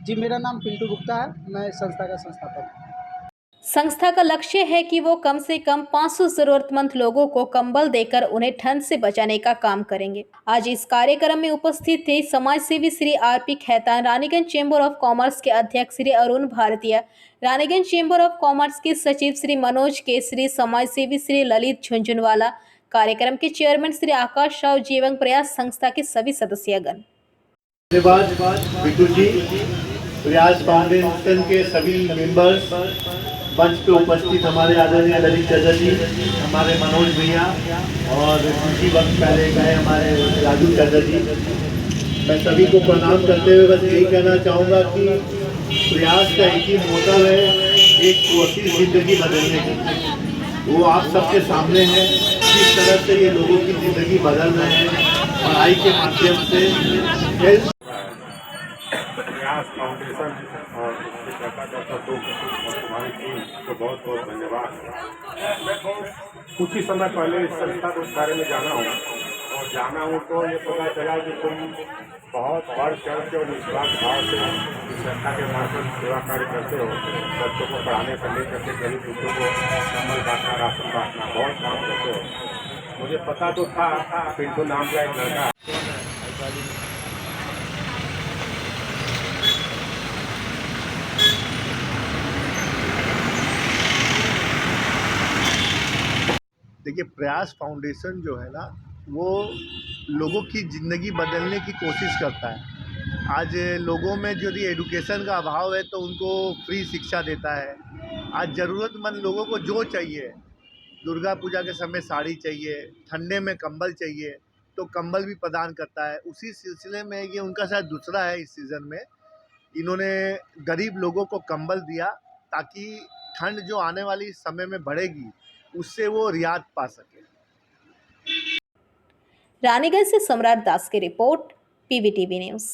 जी, मेरा नाम पिंटू गुप्ता है, मैं संस्था का संस्थापक हूँ। संस्था का लक्ष्य है कि वो कम से कम 500 जरूरतमंद लोगों को कंबल देकर उन्हें ठंड से बचाने का काम करेंगे। आज इस कार्यक्रम में उपस्थित थे समाज सेवी Shri RP Khaitan, Raniganj chamber of commerce के अध्यक्ष श्री अरुण भारतीय, रानीगंज चेंबर ऑफ कॉमर्स के सचिव श्री मनोज केसरी, समाज सेवी श्री ललित झुंझुनवाला, कार्यक्रम के चेयरमैन श्री आकाश राव जी एवं प्रयास संस्था के सभी सदस्यगण। प्रयास फाउंडेशन के सभी मेंबर्स, मंच पे उपस्थित हमारे आदरणीय ललित चाचा जी, हमारे मनोज भैया और कुछ ही वक्त पहले गए हमारे राजू चाचा जी, मैं सभी को प्रणाम करते हुए बस यही कहना चाहूँगा कि प्रयास का एक ही मोटिव है, एक कोशिश जिंदगी बदलने की। वो आप सबके सामने है, किस तरह से ये लोगों की ज़िंदगी बदल रहे हैं पढ़ाई के माध्यम से। प्रयास फाउंडेशन और उसके कर्ता और हमारी टीम को बहुत बहुत धन्यवाद। मैं कुछ ही समय पहले इस संस्था के बारे में जाना हूँ, और जाना हूँ तो ये पता चला कि तुम बहुत बढ़ चढ़ के और निस्वार्थ भाव से इस संस्था के माध्यम से सेवा कार्य करते हो। बच्चों को पढ़ाने से लेकर के गरीब बच्चों को कम्बल बांटना, राशन बांटना, बहुत काम करते हो। मुझे पता तो था पिंटू नाम का एक लड़का देखिए, प्रयास फाउंडेशन जो है ना, वो लोगों की ज़िंदगी बदलने की कोशिश करता है। आज लोगों में यदि एजुकेशन का अभाव है तो उनको फ्री शिक्षा देता है। आज ज़रूरतमंद लोगों को जो चाहिए, दुर्गा पूजा के समय साड़ी चाहिए, ठंडे में कंबल चाहिए, तो कंबल भी प्रदान करता है। उसी सिलसिले में ये उनका शायद दूसरा है इस सीज़न में, इन्होंने गरीब लोगों को कंबल दिया ताकि ठंड जो आने वाली समय में बढ़ेगी उससे वो रियायत पा सके। रानीगंज से सम्राट दास की रिपोर्ट, PVTV न्यूज़।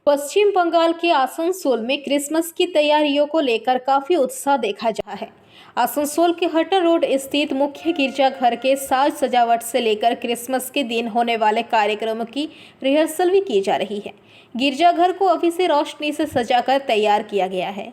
पश्चिम बंगाल के आसनसोल में क्रिसमस की तैयारियों को लेकर काफी उत्साह देखा जा रहा है। आसनसोल के हटर रोड स्थित मुख्य गिरजाघर के साज सजावट से लेकर क्रिसमस के दिन होने वाले कार्यक्रमों की रिहर्सल भी की जा रही है। गिरजाघर को अभी से रोशनी से सजाकर तैयार किया गया है।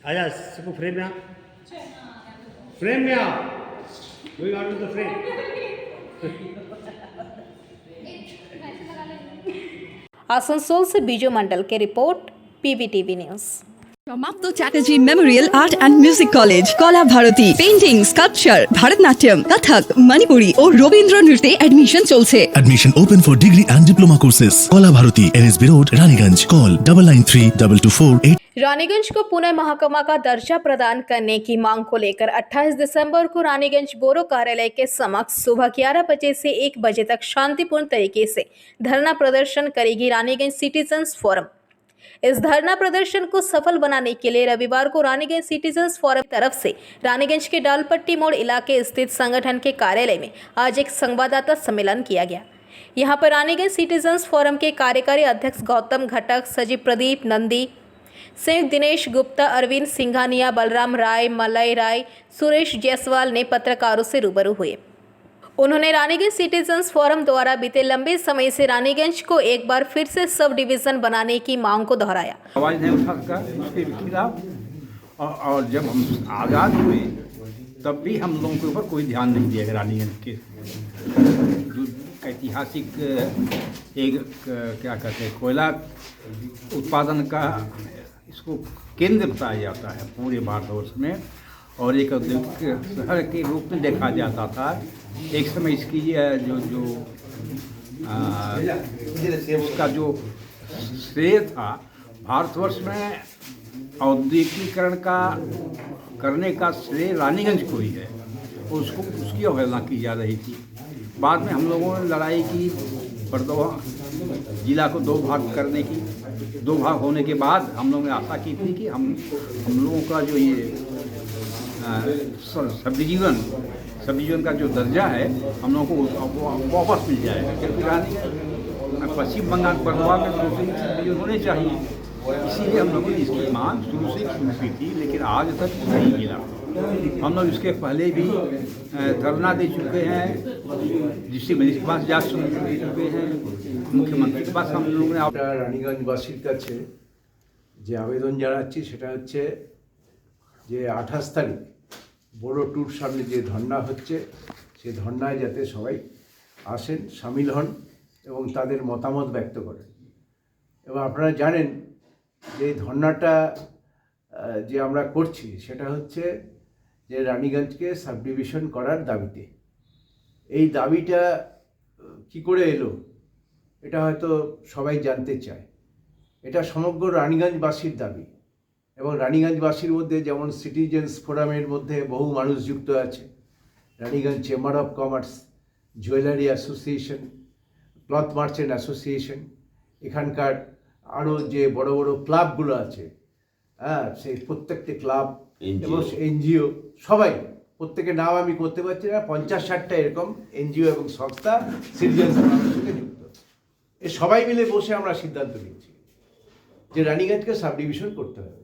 आजा सबको फ्रेम में आ, फ्रेम में आ, going out to the frame. Asansol से बीजू मंडल की रिपोर्ट, PVTV न्यूज़। সমাপ্ত Chatterjee memorial art and music college Kala Bharati painting sculpture Bharatanatyam Kathak Manipuri ও রবীন্দ্র নৃত্যে অ্যাডমিশন চলছে Admission open for degree and diploma courses. Kola Bharati, NSB Road, Raniganj. Call 993224 Raniganj को पुणे महकमा का दर्जा प्रदान करने की मांग को लेकर 28 दिसंबर को रानीगंज बोरो कार्यालय के समक्ष सुबह 11 बजे से 1 बजे तक शांतिपूर्ण तरीके से धरना प्रदर्शन करेगी रानीगंज सिटीजन्स फोरम। इस धरना प्रदर्शन को सफल बनाने के लिए रविवार को रानीगंज सिटीजन्स फोरम की तरफ से रानीगंज के डालपट्टी मोड़ इलाके स्थित संगठन के कार्यालय में आज एक संवाददाता सम्मेलन किया गया। यहाँ पर रानीगंज सिटीजन्स फोरम के कार्यकारी अध्यक्ष गौतम घटक, सचिव प्रदीप नंदी, संयुक्त दिनेश गुप्ता, अरविंद सिंघानिया, बलराम राय, मलय राय, सुरेश जायसवाल ने पत्रकारों से रूबरू हुए। उन्होंने रानीगंज सिटीजन्स फोरम द्वारा बीते लंबे समय से रानीगंज को एक बार फिर से सब डिवीजन बनाने की मांग को दोहराया। आवाज़ नहीं उठा सका उसके खिलाफ और जब हम आज़ाद हुए तब भी हम लोगों के ऊपर कोई ध्यान नहीं दिया गया। रानीगंज के जो ऐतिहासिक एक क्या कहते हैं कोयला उत्पादन का इसको केंद्र बताया जाता है पूरे भारतवर्ष में और एक औद्योगिक शहर के रूप में देखा जाता था। एक समय इसकी जो उसका जो श्रेय था भारतवर्ष में औद्योगिकीकरण का करने का श्रेय रानीगंज को ही है और उसकी अवहेलना की जा रही थी। बाद में हम लोगों ने लड़ाई की बरदोहा जिला को 2 भाग करने की। 2 भाग होने के बाद हम लोगों ने आशा की थी कि हम लोगों का जो ये सब डिवीजन का जो दर्जा है हम लोगों को वापस मिल जाएगा क्योंकि रानीगंज पश्चिम बंगाल बरदोहा में सब डिवीजन होने चाहिए। इसीलिए हम लोगों ने इसकी मांग शुरू से थी लेकिन आज तक नहीं मिला। हम लोग इसके पहले भी धरना दे चुके हैं, डिस्ट्रिक्ट मजिस्ट्रेट के पास जा चुके हैं, मुख्यमंत्री के पास हम लोगों ने রানীগঞ্জবাসীর কাছে যে আবেদন জানাচ্ছি সেটা হচ্ছে যে 28 তারিখ বড় ট্যুর সামনে যে ধর্না হচ্ছে সেই ধর্নায় যাতে সবাই আসেন, সামিল হন এবং তাদের মতামত ব্যক্ত করেন। এবং আপনারা জানেন যে ধর্নাটা যে আমরা করছি সেটা হচ্ছে যে রানীগঞ্জকে সাব ডিভিশন করার দাবিতে। এই দাবিটা কি করে এলো এটা হয়তো সবাই জানতে চায়। এটা সমগ্র রানীগঞ্জবাসীর দাবি এবং রানীগঞ্জবাসীর মধ্যে যেমন সিটিজেন্স ফোরামের মধ্যে বহু মানুষ যুক্ত আছে, Raniganj chamber of commerce, jewellery association, cloth merchant association, এখানকার আরও যে বড় বড় ক্লাবগুলো আছে সেই প্রত্যেকটি ক্লাব এবং এনজিও সবাই, প্রত্যেকের নাম আমি করতে পারছি না, 50-60টা এরকম এনজিও এবং সংস্থা সিটিজেন্স ফোরামের সঙ্গে যুক্ত। এ সবাই মিলে বসে আমরা সিদ্ধান্ত নিচ্ছি যে রানীগঞ্জকে সাব ডিভিশন করতে হবে।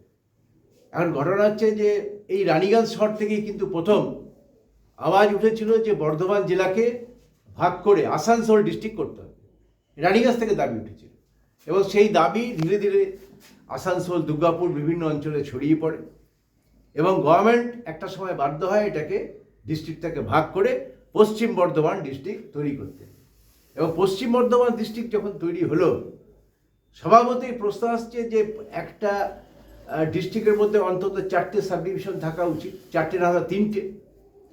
এখন ঘটনা হচ্ছে যে এই রানীগঞ্জ শহর থেকেই কিন্তু প্রথম আওয়াজ উঠেছিল যে বর্ধমান জেলাকে ভাগ করে আসানসোল ডিস্ট্রিক্ট করতে হবে। রানীগঞ্জ থেকে দাবি উঠেছিল এবং সেই দাবি ধীরে ধীরে আসানসোল, দুর্গাপুর বিভিন্ন অঞ্চলে ছড়িয়ে পড়ে এবং গভর্নমেন্ট একটা সময় বাধ্য হয় এটাকে ডিস্ট্রিক্ট থেকে ভাগ করে পশ্চিম বর্ধমান ডিস্ট্রিক্ট তৈরি করতে। এবং পশ্চিম বর্ধমান ডিস্ট্রিক্ট যখন তৈরি হলো স্বভাবতই প্রশ্ন আসছে যে একটা ডিস্ট্রিক্টের মধ্যে অন্তত 4টে সাব ডিভিশন থাকা উচিত, 4টে না 3টে,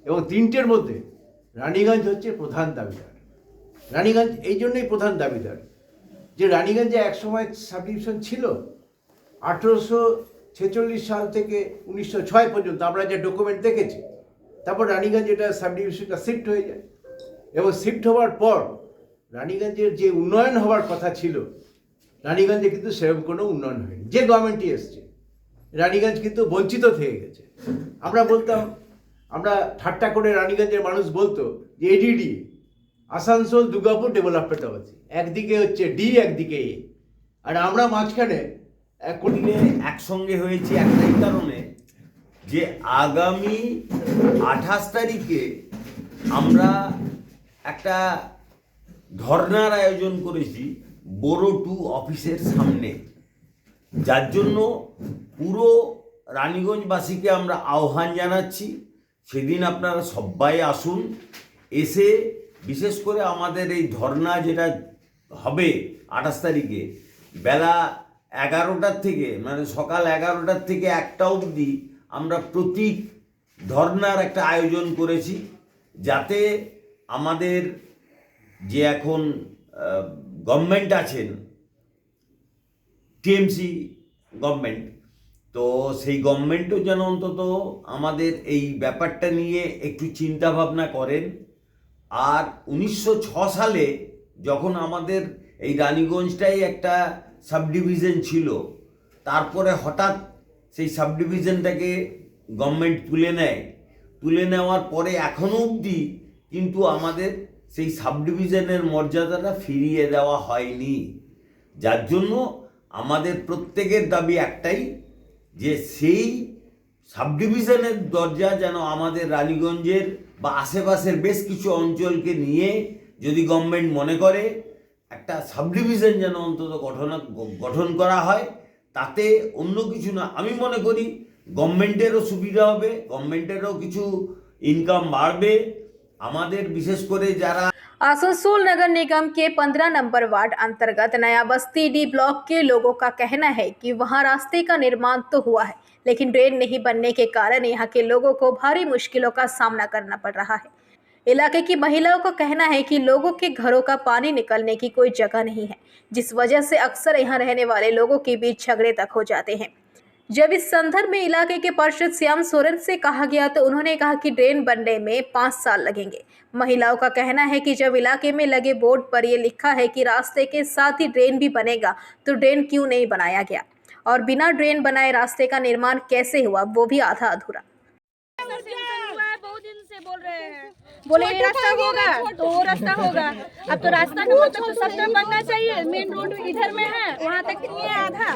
এবং 3টের মধ্যে রানীগঞ্জ হচ্ছে প্রধান দাবিদার। রানীগঞ্জ এই জন্যই প্রধান দাবিদার যে রানীগঞ্জে একসময় সাব ডিভিশন ছিল 1846 সাল থেকে 1906 পর্যন্ত আমরা যে ডকুমেন্ট দেখেছি। তারপর রানীগঞ্জ এটা সাব ডিভিশনটা শিফট হয়ে যায় এবং শিফট হওয়ার পর রানীগঞ্জের যে উন্নয়ন হওয়ার কথা ছিল রানীগঞ্জে কিন্তু সেরকম কোনো উন্নয়ন হয়নি। যে গভর্নমেন্টই এসছে রানীগঞ্জ কিন্তু বঞ্চিত থেকে গেছে। আমরা বলতাম, আমরা ঠাট্টা করে রানীগঞ্জের মানুষ বলতো যে ADD, Asansol Durgapur development authority, একদিকে হচ্ছে ডি একদিকে এ, আর আমরা মাঝখানে দিনে একসঙ্গে হয়েছে একটাই কারণে যে আগামী 28 তারিখে আমরা একটা ধর্নার আয়োজন করেছি বড় 2 অফিসের সামনে, যার জন্য পুরো রানীগঞ্জবাসীকে আমরা আহ্বান জানাচ্ছি সেদিন আপনারা সবাই আসুন, এসে বিশেষ করে আমাদের এই ধর্না যেটা হবে 28 তারিখে বেলা 11টার থেকে মানে সকাল 11টার থেকে 1টা অবধি আমরা প্রতীক ধর্নার একটা আয়োজন করেছি, যাতে আমাদের যে এখন গভর্নমেন্ট আছেন, টিএমসি গভর্নমেন্ট, তো সেই গভর্নমেন্টও যেন অন্তত আমাদের এই ব্যাপারটা নিয়ে একটু চিন্তা ভাবনা করেন। আর 1906 সালে যখন আমাদের এই রানীগঞ্জটাই একটা সাব ডিভিশন ছিল, তারপরে হঠাৎ সেই সাব ডিভিশনটাকে গভর্নমেন্ট তুলে নেওয়ার পরে এখনও অবধি কিন্তু আমাদের সেই সাব ডিভিশনের মর্যাদাটা ফিরিয়ে দেওয়া হয়নি। যার জন্য আমাদের প্রত্যেকের দাবি একটাই, যে সেই সাব ডিভিশনের দরজা যেন আমাদের রানীগঞ্জের বা আশেপাশের বেশ কিছু অঞ্চলকে নিয়ে যদি গভর্নমেন্ট মনে করে একটা সাব ডিভিশন যেন অন্তত গঠন করা হয়, তাতে অন্য কিছু না, আমি মনে করি গভর্নমেন্টেরও সুবিধা হবে, গভর্নমেন্টেরও কিছু ইনকাম বাড়বে। আমাদের বিশেষ করে যারা आसनसोल नगर निगम के 15 नंबर वार्ड अंतर्गत नया बस्ती डी ब्लॉक के लोगों का कहना है कि वहां रास्ते का निर्माण तो हुआ है, लेकिन ड्रेन नहीं बनने के कारण यहां के लोगों को भारी मुश्किलों का सामना करना पड़ रहा है। इलाके की महिलाओं का कहना है कि लोगों के घरों का पानी निकलने की कोई जगह नहीं है, जिस वजह से अक्सर यहां रहने वाले लोगों के बीच झगड़े तक हो जाते हैं। जब इस संदर्भ में इलाके के पार्षद श्याम सोरेन से कहा गया तो उन्होंने कहा कि ड्रेन बनने में 5 साल लगेंगे। महिलाओं का कहना है कि जब इलाके में लगे बोर्ड पर ये लिखा है कि रास्ते के साथ ही ड्रेन भी बनेगा, तो ड्रेन क्यों नहीं बनाया गया, और बिना ड्रेन बनाए रास्ते का निर्माण कैसे हुआ, वो भी आधा अधूरा। बहुत दिन से बोल रहे हैं, बोले ये रास्ता होगा तो वो रास्ता होगा। अब तो रास्ता का मतलब तो सब तरफ बनना चाहिए। मेन रोड इधर में है, वहाँ तक नहीं है आधा,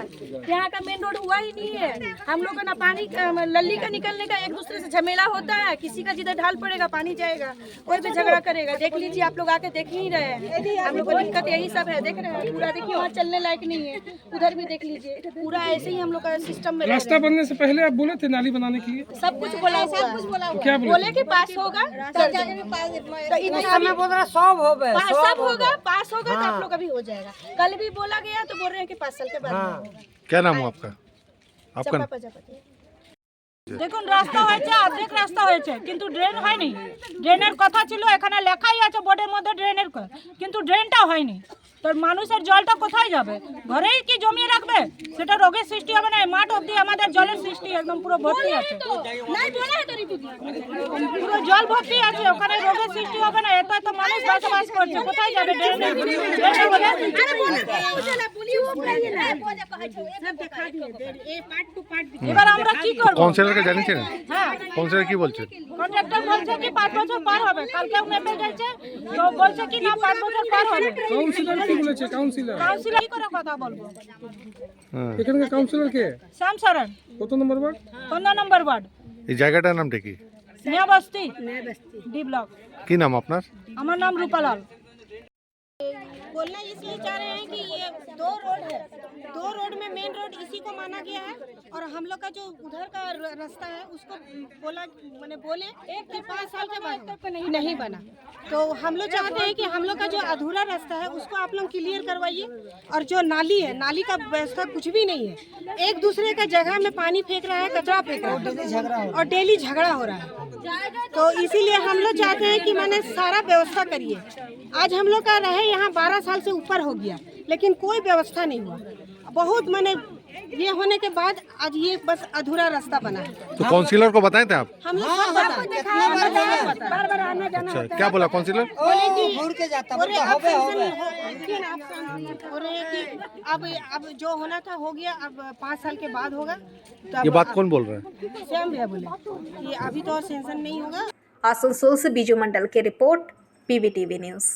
यहाँ का मेन रोड हुआ ही नहीं है। हम लोग को ना पानी का लल्ली का निकलने का एक दूसरे से झमेला होता है, किसी का जिधर ढाल पड़ेगा पानी जाएगा, कोई भी झगड़ा करेगा। देख लीजिए, आप लोग आके देख ही रहे हैं, हम लोग को दिक्कत यही सब है। देख रहे हैं पूरा, देखिए वहाँ चलने लायक नहीं है, उधर भी देख लीजिए, पूरा ऐसे ही हम लोग का सिस्टम में। रास्ता बनने से पहले आप बोले थे नाली बनाने के लिए, सब कुछ बोला, क्या बोले कि पास होगा, मैं बोल रहा सब होगा, सब होगा, पास होगा तो आप लोग अभी हो जाएगा। कल भी बोला गया तो बोल रहे हैं कि 5 साल के बाद होगा। क्या नाम है आपका? चंपा प्रजापति। দেখুন রাস্তা হয়েছে, অর্ধেক রাস্তা হয়েছে, কিন্তু ড্রেন হয়নি। ড্রেনের কথা ছিল, এখানে লেখাই আছে বোর্ডের মধ্যে ড্রেনের, কিন্তু ড্রেনটা হয়নি। তো মানুষের জলটা কোথায় যাবে? ঘরেই কি জমিয়ে রাখবে? সেটা রোগের সৃষ্টি হবে না। মাঠ অবধি আমাদের জলের সৃষ্টি একদম পুরো ভর্তি আছে, পুরো জল ভর্তি আছে, ওখানে রোগের সৃষ্টি হবে না। এত এত মানুষ বসবাস করছে, কোথায় যাবে? এবার আমরা কি করবো? কাউন্সিলরকে জানিয়েছেন? হ্যাঁ, কাউন্সিলর কি বলছে? কন্ট্রাক্টর বলছে কি 5 বছর পার হবে, কালকেও মেপে গেছে, তো বলছে কি না 5 বছর পার হবে। কাউন্সিলর কি বলেছে? কাউন্সিলর কি করে কথা বলবো? এখানকার কাউন্সিলর কে? শ্যাম সরেন। কত নম্বর ওয়ার্ড? 15 নম্বর ওয়ার্ড। এই জায়গাটার নামটা কি? नया बस्ती डी ब्लॉक। কি নাম আপনার? আমার নাম रूपालाल। बोलना इसलिए चाह रहे हैं कि ये 2 रोड है, 2 रोड में मेन रोड इसी को माना गया है, और हम लोग का जो उधर का रास्ता है उसको बोला बोले कि 5 साल के बाद तक नहीं बना। तो हम लोग चाहते हैं कि हम लोग का जो अधूरा रास्ता है उसको आप लोग क्लियर करवाइए, और जो नाली है, नाली का व्यवस्था कुछ भी नहीं है। एक दूसरे का जगह में पानी फेंक रहा है, कचरा फेंक रहा है, और डेली झगड़ा हो रहा है। तो इसीलिए हम लोग चाहते हैं कि मैंने सारा व्यवस्था करिए। आज हम लोग का रहे यहाँ 12 साल से ऊपर हो गया, लेकिन कोई व्यवस्था नहीं हुआ। बहुत ये होने के बाद आज ये बस अधूरा रास्ता बना है। तो काउंसिलर को बताए थे आप? हम लोग सब बार आना जाना। अच्छा, क्या बोला काउंसिलर? अब जो होना था हो गया, अब 5 साल के बाद होगा। तो ये बात कौन बोल रहा है? श्याम भैया बोले कि अभी तो सेंसन नहीं होगा। आसनसोल से बीजू मंडल की रिपोर्ट, PVTV न्यूज़।